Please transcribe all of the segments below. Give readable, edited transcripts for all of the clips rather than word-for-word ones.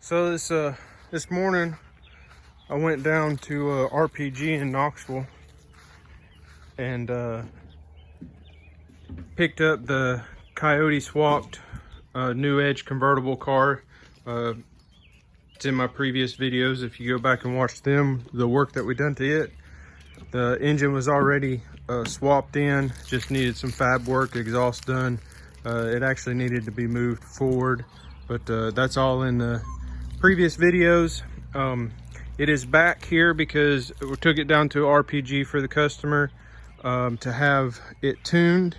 So this morning I went down to RPG in Knoxville and picked up the Coyote swapped New Edge convertible car. It's in my previous videos. If you go back and watch them, the work that we done to it, the engine was already swapped in, just needed some fab work, exhaust done. It actually needed to be moved forward, but that's all in the previous videos. It is back here because we took it down to RPG for the customer to have it tuned,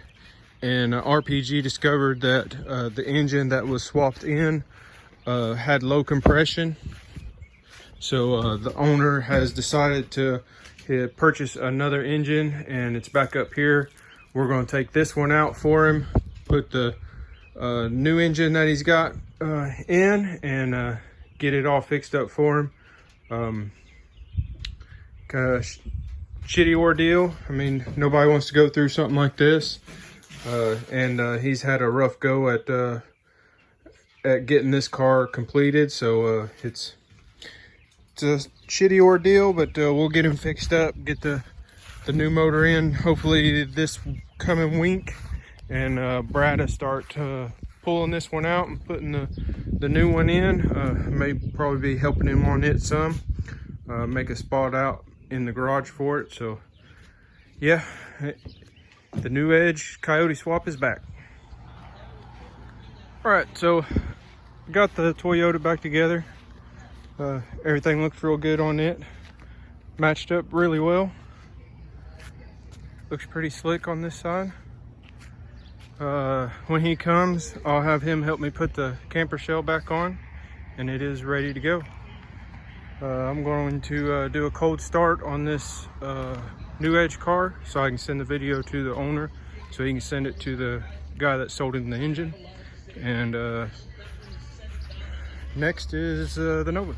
and RPG discovered that the engine that was swapped in had low compression. So the owner has decided to purchase another engine, and it's back up here. We're going to take this one out for him, put the new engine that he's got in, and get it all fixed up for him. Kind of shitty ordeal. I mean, nobody wants to go through something like this, and he's had a rough go at getting this car completed. So it's a shitty ordeal, but we'll get him fixed up, get the new motor in hopefully this coming week, and Brad will start pulling this one out and putting the new one in. May probably be helping him on it some, make a spot out in the garage for it. So yeah, the New Edge Coyote swap is back. All right, so got the Toyota back together. Everything looks real good on it, matched up really well. Looks pretty slick on this side. When he comes, I'll have him help me put the camper shell back on, and it is ready to go. I'm going to do a cold start on this New Edge car so I can send the video to the owner so he can send it to the guy that sold him the engine. And next is the Nova.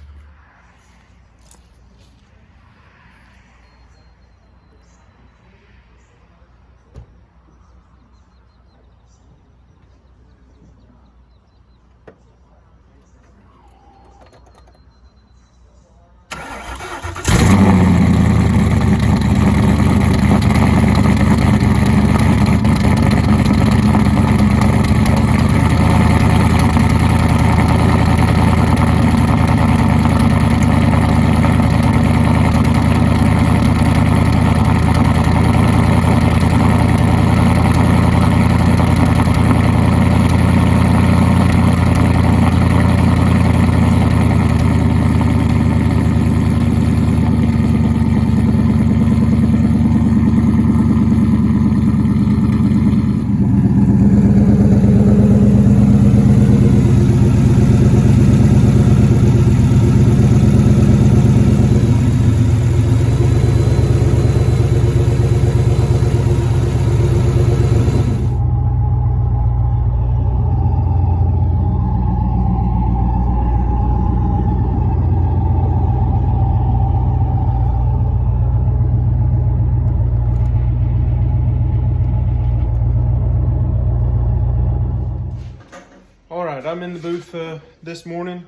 I'm in the booth this morning.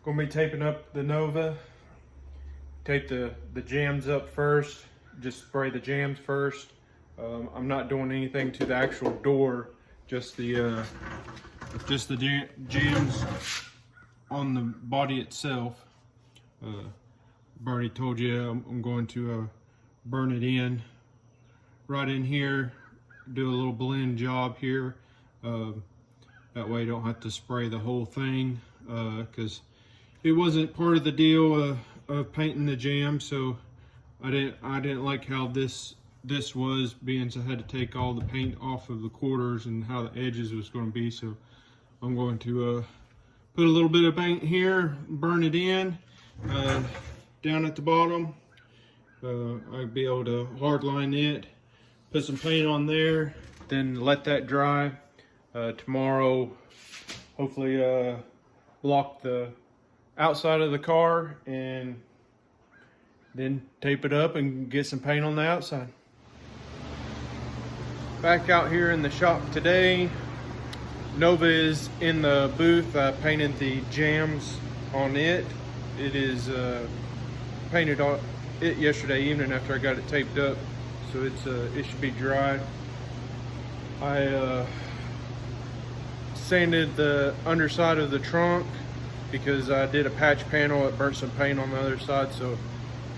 Gonna be taping up the Nova. Tape the jams up first. Just spray the jams first. I'm not doing anything to the actual door. Just the jams on the body itself. I've already told you I'm going to burn it in right in here. Do a little blend job here. That way I don't have to spray the whole thing, because it wasn't part of the deal of painting the jam. So I didn't like how this was, being so I had to take all the paint off of the quarters and how the edges was going to be. So I'm going to put a little bit of paint here, burn it in down at the bottom. I'll be able to hard line it, put some paint on there, then let that dry. Tomorrow, hopefully block the outside of the car and then tape it up and get some paint on the outside. Back out here in the shop today. Nova is in the booth. I painted the jams on it. It is painted on it yesterday evening after I got it taped up, so it should be dry. I sanded the underside of the trunk because I did a patch panel. It burnt some paint on the other side, so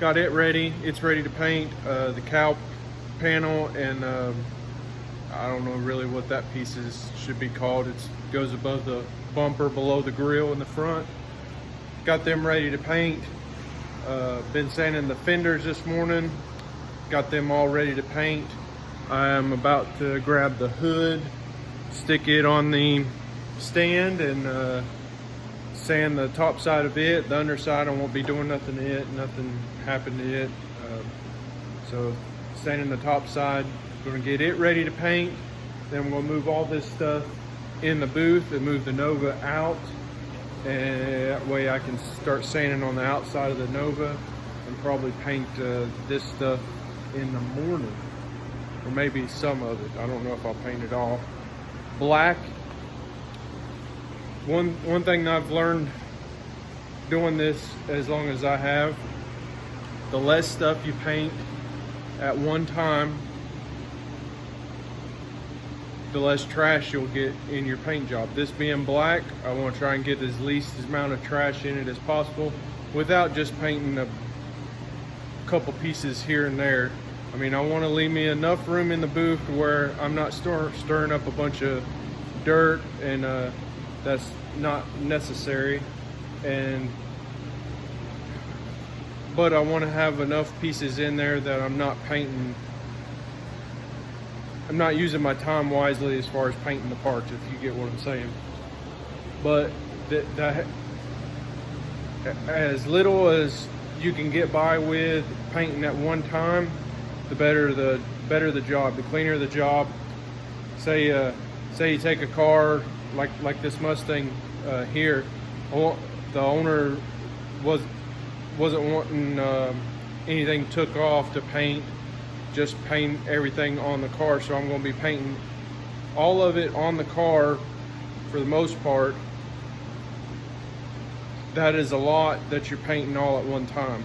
got it ready. It's ready to paint. The cow panel and I don't know really what that piece should be called. It goes above the bumper below the grill in the front. Got them ready to paint. Been sanding the fenders this morning. Got them all ready to paint. I'm about to grab the hood, stick it on the stand, and sand the top side of it. The underside I won't be doing nothing to it. Nothing happened to it. So sanding the top side. Gonna get it ready to paint. Then I'm gonna move all this stuff in the booth and move the Nova out. And that way I can start sanding on the outside of the Nova and probably paint this stuff in the morning. Or maybe some of it. I don't know if I'll paint it all black. One thing that I've learned doing this as long as I have, the less stuff you paint at one time, the less trash you'll get in your paint job. This being black, I want to try and get as least amount of trash in it as possible without just painting a couple pieces here and there. I mean, I want to leave me enough room in the booth where I'm not stirring up a bunch of dirt, and that's not necessary. But I want to have enough pieces in there that I'm not painting. I'm not using my time wisely as far as painting the parts, if you get what I'm saying. But as little as you can get by with painting at one time, the better the job, the cleaner the job. Say you take a car like this Mustang here. The owner wasn't wanting anything took off to paint. Just paint everything on the car, so I'm going to be painting all of it on the car for the most part. That is a lot that you're painting all at one time.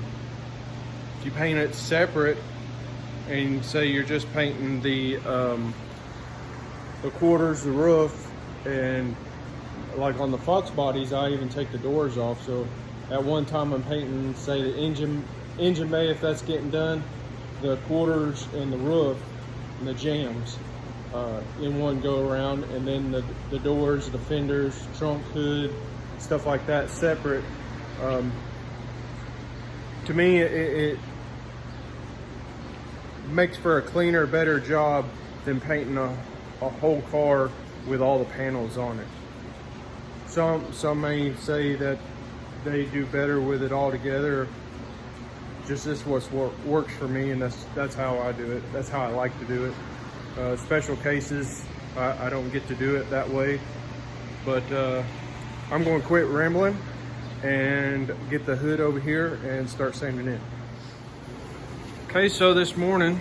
If you paint it separate and say you're just painting the quarters, the roof, and like on the Fox bodies, I even take the doors off. So at one time I'm painting, say, the engine bay, if that's getting done, the quarters and the roof and the jams in one go around, and then the doors, the fenders, trunk, hood, stuff like that separate. To me, it makes for a cleaner, better job than painting a whole car with all the panels on it. Some may say that they do better with it all together. Just this what works for me, and that's how I do it. That's how I like to do it. Special cases, I don't get to do it that way. But I'm going to quit rambling and get the hood over here and start sanding in. Okay, so this morning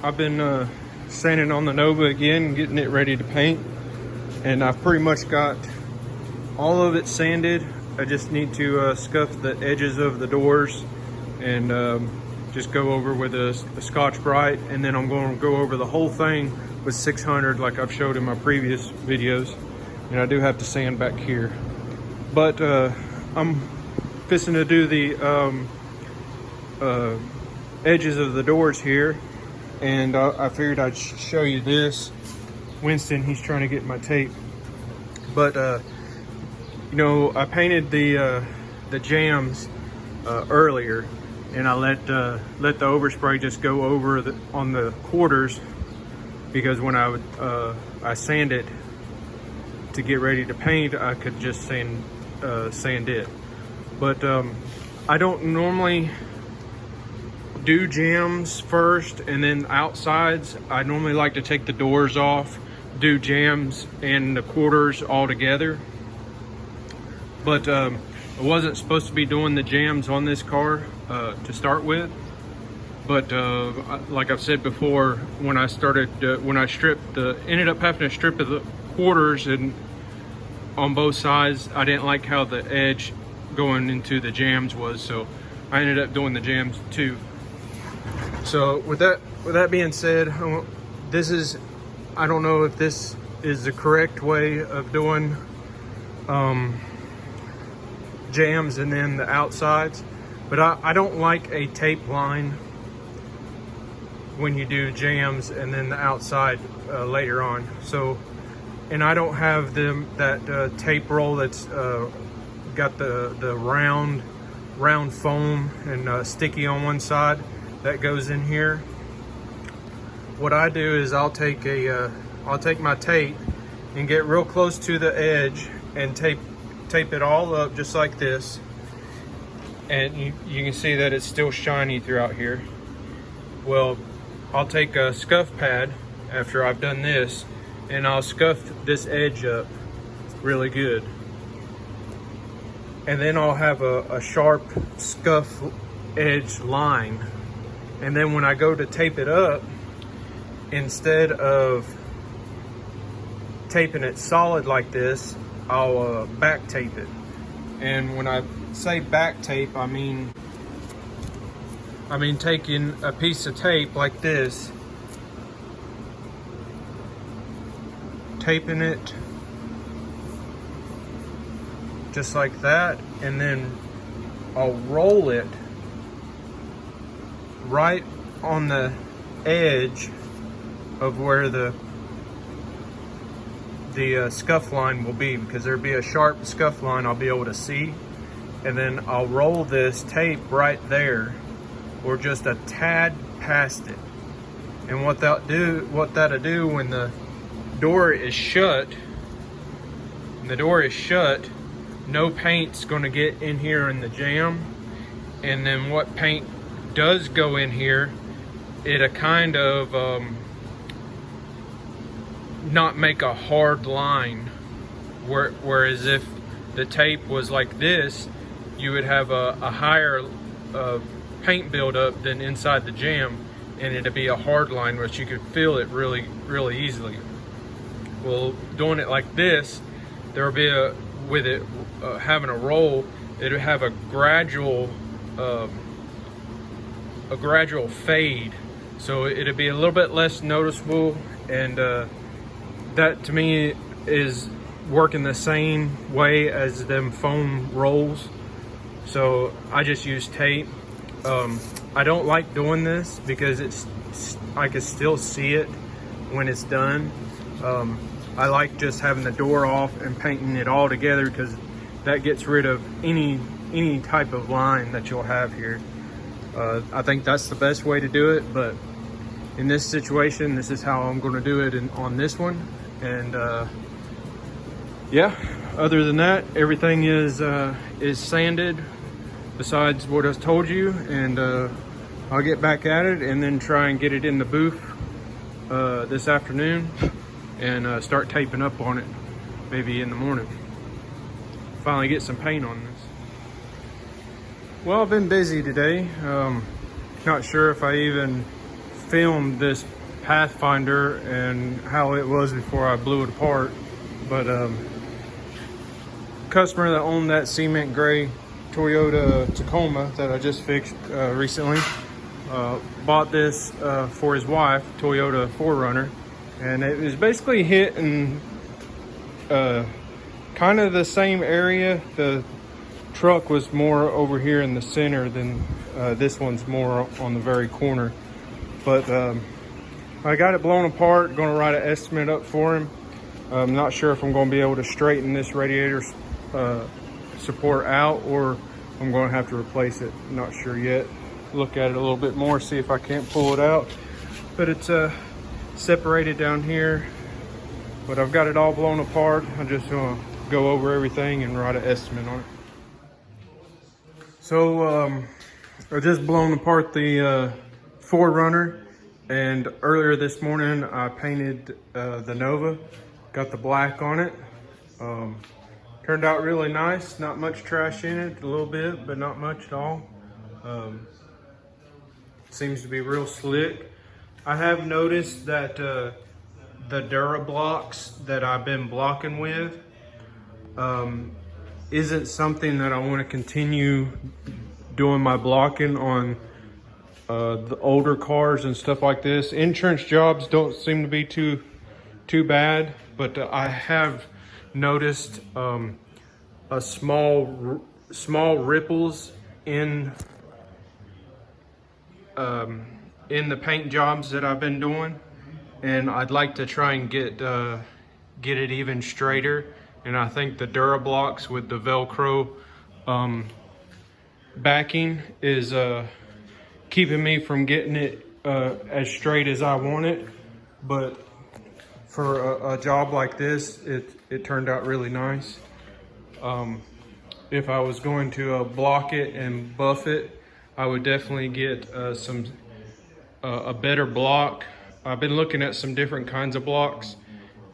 I've been sanding on the Nova again, getting it ready to paint, and I've pretty much got all of it sanded. I just need to scuff the edges of the doors and just go over with a Scotch-Brite, and then I'm going to go over the whole thing with 600 like I've showed in my previous videos. And I do have to sand back here, but I'm fixing to do the edges of the doors here, and I figured I'd show you this. Winston, he's trying to get my tape, but you know, I painted the jams earlier, and I let the overspray just go over on the quarters, because when I sand it to get ready to paint, I could just sand it. But I don't normally do jams first and then outsides. I normally like to take the doors off, do jams and the quarters all together. But I wasn't supposed to be doing the jams on this car to start with. But like I've said before, when I ended up having to strip the quarters and on both sides, I didn't like how the going into the jambs was, so I ended up doing the jambs too. So with that being said, this is, I don't know if this is the correct way of doing jambs and then the outsides, but I don't like a tape line when you do jambs and then the outside later on. So, and I don't have that tape roll that's got the round foam and sticky on one side that goes in here. What I do is I'll take my tape and get real close to the edge and tape it all up just like this, and you can see that it's still shiny throughout here. Well, I'll take a scuff pad after I've done this, and I'll scuff this edge up really good, and then I'll have a sharp scuff edge line. And then when I go to tape it up, instead of taping it solid like this, I'll back tape it. And when I say back tape, I mean taking a piece of tape like this, taping it just like that, and then I'll roll it right on the edge of where the scuff line will be, because there'll be a sharp scuff line I'll be able to see, and then I'll roll this tape right there, or just a tad past it. And what that'll do when the door is shut, no paint's gonna get in here in the jamb. And then what paint does go in here, it'll kind of not make a hard line, whereas if the tape was like this, you would have a higher paint buildup than inside the jamb, and it'd be a hard line, which you could feel it really easily. Well, doing it like this, there'll be with it having a roll, it'll have a gradual fade, so it'll be a little bit less noticeable, and that to me is working the same way as them foam rolls. So I just use tape. I don't like doing this because I can still see it when it's done. I like just having the door off and painting it all together, because that gets rid of any type of line that you'll have here. I think that's the best way to do it, but in this situation, this is how I'm going to do it on this one. And yeah, other than that, everything is sanded besides what I told you, and I'll get back at it and then try and get it in the booth this afternoon and start taping up on it maybe in the morning. Finally get some paint on this. Well, I've been busy today. Not sure if I even filmed this Pathfinder and how it was before I blew it apart, but customer that owned that cement gray Toyota Tacoma that I just fixed recently bought this for his wife, Toyota 4Runner, and it was basically hitting kind of the same area. The truck was more over here in the center than this one's more on the very corner, but I got it blown apart. Going to write an estimate up for him. I'm not sure if I'm going to be able to straighten this radiator support out, or I'm going to have to replace it. Not sure yet. Look at it a little bit more, see if I can't pull it out. But it's separated down here. But I've got it all blown apart. I'm just going to go over everything and write an estimate on it. So I just blown apart the 4Runner, and earlier this morning I painted the Nova. Got the black on it. Turned out really nice. Not much trash in it, a little bit, but not much at all. Seems to be real slick. I have noticed that the Dura blocks that I've been blocking with, isn't something that I want to continue doing my blocking on the older cars and stuff like this. Insurance jobs don't seem to be too bad, but I have noticed a small ripples in the paint jobs that I've been doing, and I'd like to try and get it even straighter. And I think the Durablocks with the Velcro backing is keeping me from getting it as straight as I want it. But for a job like this, it turned out really nice. If I was going to block it and buff it, I would definitely get a better block. I've been looking at some different kinds of blocks,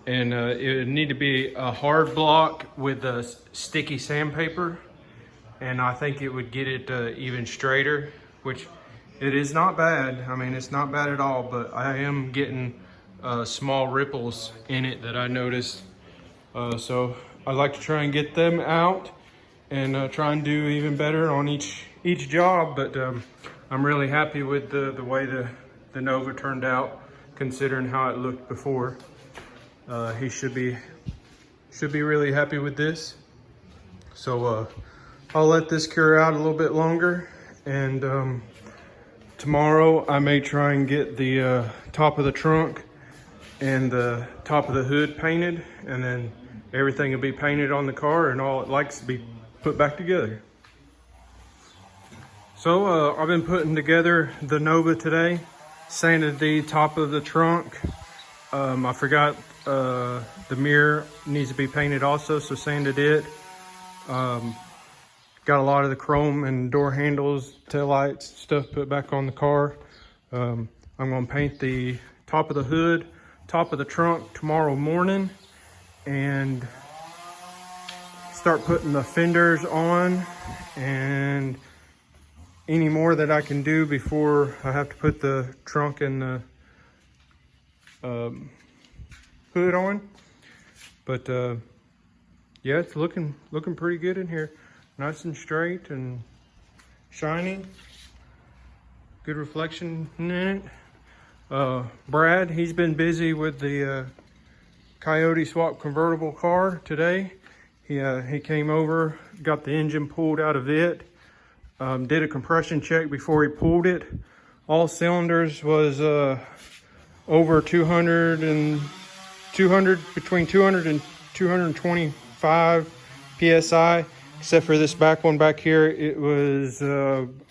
and it would need to be a hard block with a sticky sandpaper, and I think it would get it even straighter, which it is not bad. I mean, it's not bad at all, but I am getting small ripples in it that I noticed. So I'd like to try and get them out and try and do even better on each job. But I'm really happy with the way the Nova turned out, considering how it looked before. He should be really happy with this. So I'll let this cure out a little bit longer, and tomorrow I may try and get the top of the trunk and the top of the hood painted, and then everything will be painted on the car, and all it likes to be put back together. So I've been putting together the Nova today, sanded the top of the trunk. I forgot the mirror needs to be painted also, so sanded it. Got a lot of the chrome and door handles, tail lights, stuff put back on the car. I'm gonna paint the top of the hood, top of the trunk tomorrow morning, and start putting the fenders on, and any more that I can do before I have to put the trunk and the hood on. But yeah, it's looking pretty good in here. Nice and straight and shiny. Good reflection in it. Brad, he's been busy with the Coyote Swap convertible car today. He came over, got the engine pulled out of it, did a compression check before he pulled it. All cylinders was over 200 and 200, between 200 and 225 PSI, except for this back one back here. It was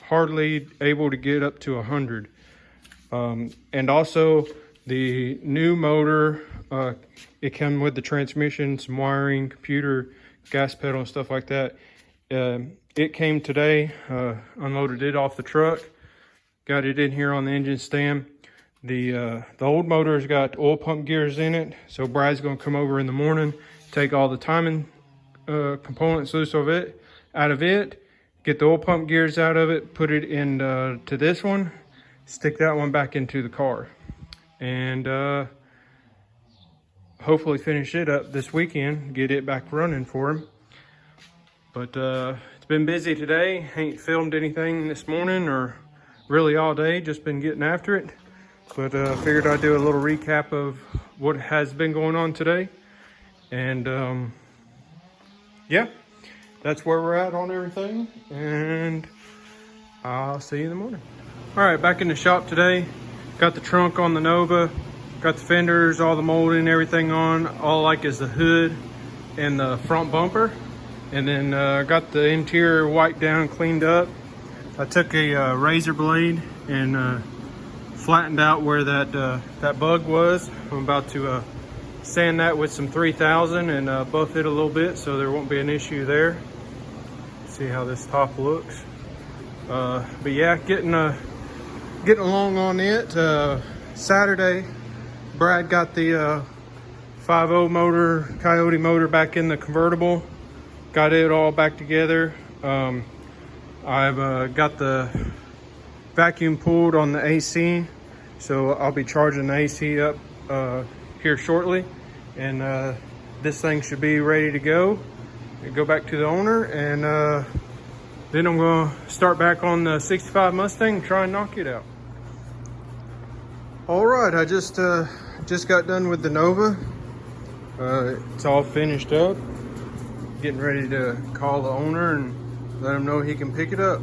hardly able to get up to 100. And also the new motor, it came with the transmission, some wiring, computer, gas pedal and stuff like that. It came today, unloaded it off the truck, got it in here on the engine stand. The old motor's got oil pump gears in it, so Brad's gonna come over in the morning, take all the timing components loose of it, out of it, get the oil pump gears out of it, put it in to this one, stick that one back into the car, and hopefully finish it up this weekend, get it back running for him. But it's been busy today. Ain't filmed anything this morning or really all day, just been getting after it. But figured I'd do a little recap of what has been going on today. And yeah, that's where we're at on everything. And I'll see you in the morning. All right, back in the shop today. Got the trunk on the Nova, got the fenders, all the molding, everything on. All I like is the hood and the front bumper. And then got the interior wiped down, cleaned up. I took a razor blade and flattened out where that bug was. I'm about to sand that with some 3000 and buff it a little bit so there won't be an issue there. See how this top looks. But yeah, getting along on it. Saturday, Brad got the 5.0 motor, Coyote motor back in the convertible. Got it all back together. I've got the vacuum pulled on the AC, so I'll be charging the AC up here shortly, and this thing should be ready to go. go back to the owner, and then I'm gonna start back on the 65 Mustang and try and knock it out. All right, I just got done with the Nova. It's all finished up. Getting ready to call the owner and let him know he can pick it up.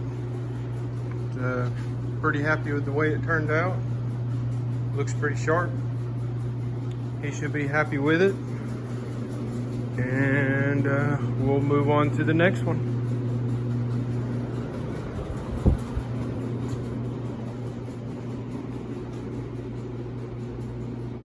Pretty happy with the way it turned out. Looks pretty sharp. He should be happy with it. And we'll move on to the next one.